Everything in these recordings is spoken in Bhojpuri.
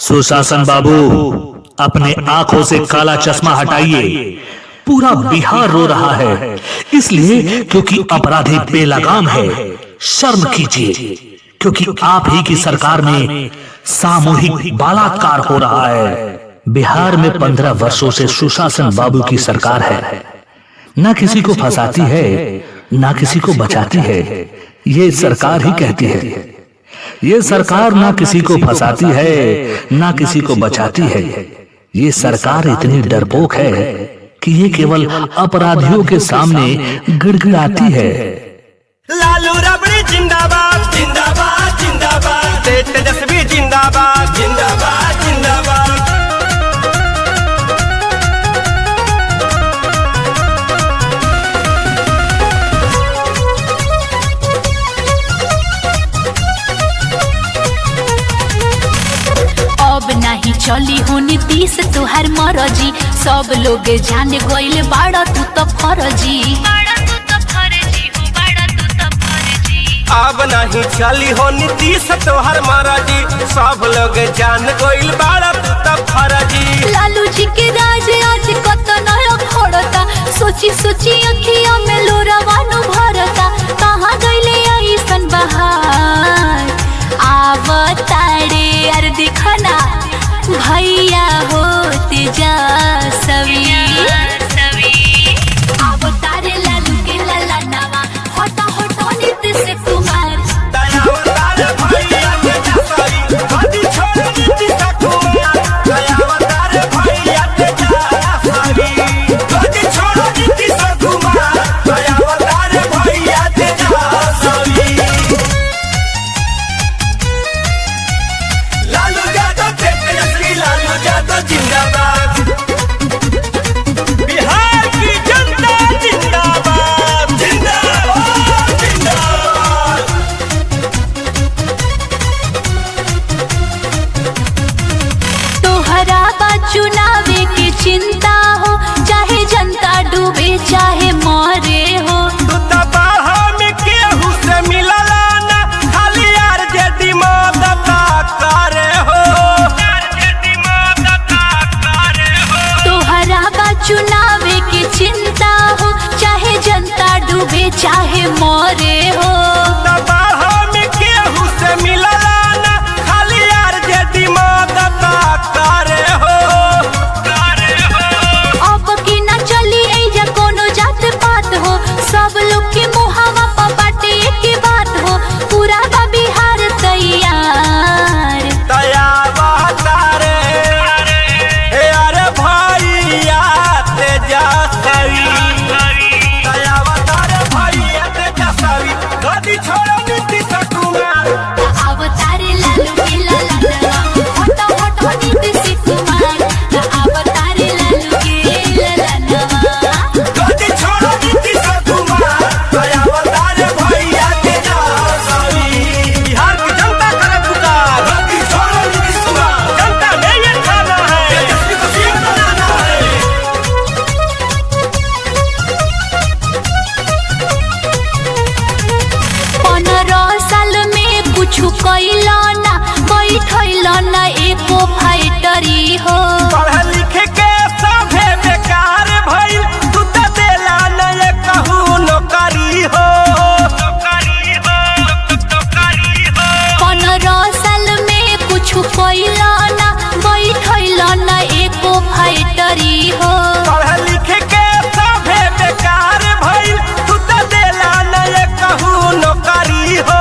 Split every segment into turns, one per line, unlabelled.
सुशासन बाबू, अपने आंखों से काला चश्मा हटाइए। पूरा बिहार रो रहा है, इसलिए क्योंकि अपराधी बेलगाम है। शर्म कीजिए, क्योंकि आप ही की सरकार में सामूहिक बलात्कार हो रहा है। बिहार में 15 वर्षों से सुशासन बाबू की सरकार है। ना किसी को फंसाती है, ना किसी को बचाती है। ये सरकार ही कहती है। ये सरकार ना किसी को फंसाती है, ना किसी को बचाती है। ये सरकार इतनी डरपोक है कि ये केवल अपराधियों के सामने गिड़गिड़ाती है।
लालू रबड़ी जिंदाबाद जिंदाबाद जिंदाबाद, तेजस्वी जिंदाबाद जिंदाबाद जिंदाबाद।
अब नहीं चली हो नीतीश तुहार मरजी, सब लोग जान गइल बाड़ा तू तो फरजी।
अब नहीं चली हो नीतीश तोहर मरजी, सब लोग जान गइल बाड़ा तू तो फरजी।
लालू जी के राज आज कत नया खोड़ता, सोची सोची अखिया में लोरावानु भरता। कहाँ गइले ऐसन बहार आवताड़े यार, दिखना भैया होते जा सवी। आवतारे लालू के लाला नवा, होता होता नीतीश कुमार।
दयावतार भैया के जसरी, हदी छोड़ नीतीश कुमार। दयावतार भैया के जसरी, हदी छोड़ नीतीश कुमार। दयावतार भैया के जसरी। लालू यादव तेजस्वी, लालू यादव जिंदाबाद। बिहार की जनता जिंदाबाद जिंदाबाद जिंदाबाद।
तोहरा बा चुनावे के चिंता हो, चाहे जनता डूबे चाहे मरे हो।
तू तो बाहर में केहू से मिलला ना, खाली आरजेडी मदद करे हो। आरजेडी मदद करे हो।
तोहरा बा चुनावे के चिंता हो, चाहे जनता डूबे चाहे मरे हो।
तो बाहर में केहू से मिलला ना, खाली आरजेडी मदद करे हो। करे हो।
अब की ना चली एजा कोनो जात पात हो, सब लोग के मुहावा पर बाटे एक बात हो। पूरा बा बिहार तैयार।
दयावतारे हे अरे भैया तेजस्वी। दयावतारे भैया तेजस्वी, गदी छोड़ो नीतीश कुमार।
अवतारे लालू के लाला नवा, होता होता नीतीश कुमार। अवतारे लालू के लाला नवा।
गदी छोड़ो नीतीश कुमार। दयावतारे भैया तेजस्वी। बिहार की जनता करे पुकार, गदी छोड़ो नीतीश कुमार। जनता ने ये ठाना है, तेजस्वी को सीएम बनाना है।
15 साल में कुछ कैला ना, बैठैला ना एको फाइटरी हो।
पढ़े लिखे के सभे बेकार भइल, तू तो देला न कहू नौकरी हो।
15 साल में कुछ कैला ना, बैठैला ना एको फाइटरी हो।
पढ़े लिखे के सभे बेकार भइल, तू तो देला न कहू नौकरी हो।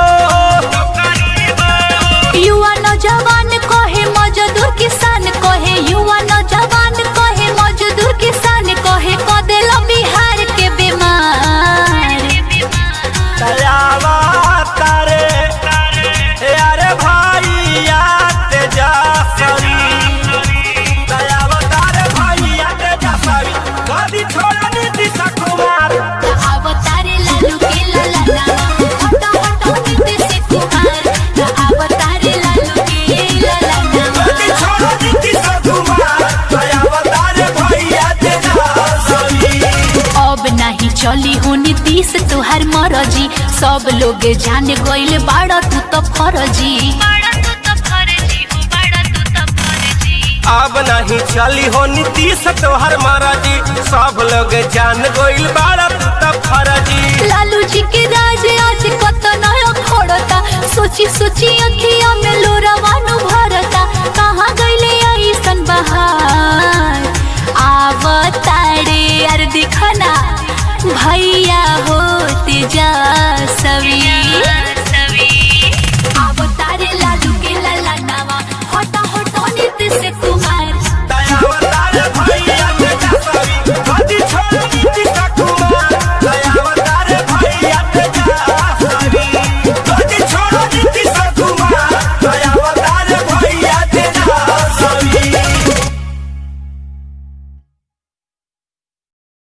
युवा नौजवान कहे मजदूर किसान कहे, युवा नौजवान कहे मजदूर किसान कहे, क देला बिहार के बीमार।
दयावतारे हे अरे भैया तेजस्वी। दयावतारे भैया तेजस्वी, गदी छोड़ो नीतीश कुमार।
अवतारे लालू के लाला नवा, होता होता नीतीश कुमार। अवतारे लालू के लाला नवा।
गदी छोड़ो नीतीश कुमार। दयावतारे भैया तेजस्वी।
अब नहीं चली हो नीतीश तुहार मरजी, सब लोग जान गइल बाड़ा तू तो फरजी।
अब नहीं चली हो नीतीश तोहर महाराजी सब लोग जान गोइल बाड़ा तू त फराजी
लालू जी के राज आज कत नया खोड़ता सोची सोची अखिया में लोरावानु भरता कहाँ गईले ऐसन बहार आवतारे यार दिखना भैया होते जा